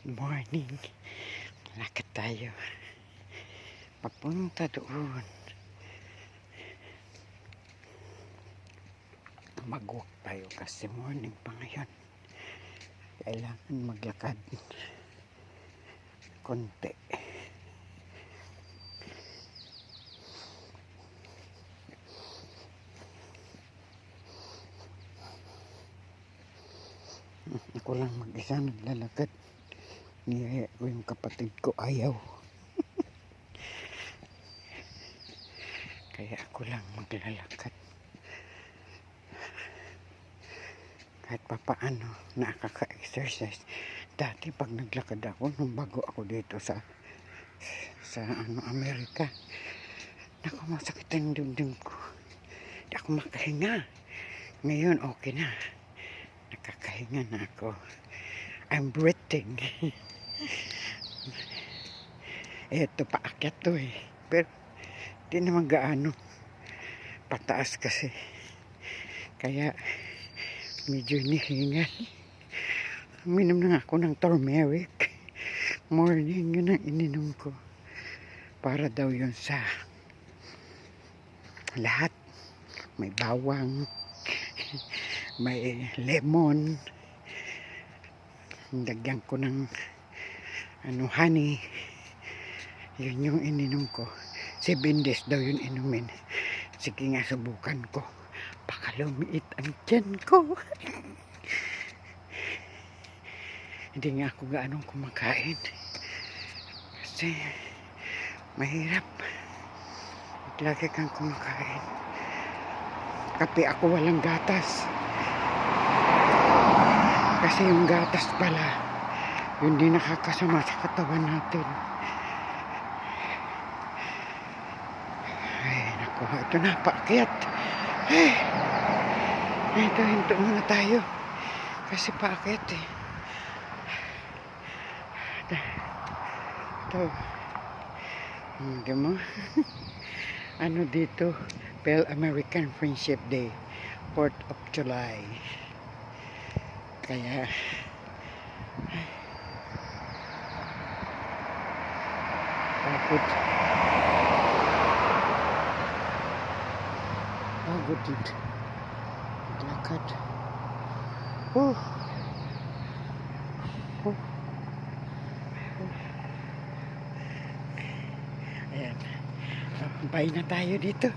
Morning. Lakad tayo. Papunta doon. Mag-walk tayo kasi morning pa ngayon. Kailangan maglakad. Konti. Ako lang mag-isa naglalakad. Niyaya ko yung kapatid ko ayaw. Kaya ako lang maglalakad. Kahit papaano nakaka-exercise. Dati pag naglakad ako, nung bago ako dito sa Amerika, naku, masakit ang dibdib ko. Hindi ako makahinga. Ngayon okay na. Nakakahinga na ako. I'm breathing. Eto, paakyat to eh. Pero di naman gaano. Pataas kasi. Kaya medyo hinihingal. Minom na ako ng turmeric. Morning, yun ang ininom ko. Para daw yun sa lahat. May bawang. May lemon. Dagyan ko ng honey. Yun yung ininom ko. 7 days daw yun inumin. Sige nga, subukan ko. Baka lumiit ang tiyan ko. Hindi nga ako gaanong kumakain. Kasi mahirap. Lagi kang kumakain. Kape ako, walang gatas. Kasi yung gatas pala, yun din nakakasama sa katawan natin. Ay, naku, ito na, paakyat. Ay, hinto muna tayo. Kasi paakyat eh. Ito. Hindi mo? Ano dito? Pale American Friendship Day. 4th of July. Kaya pagod din maglakad. Ayan, bye na tayo dito.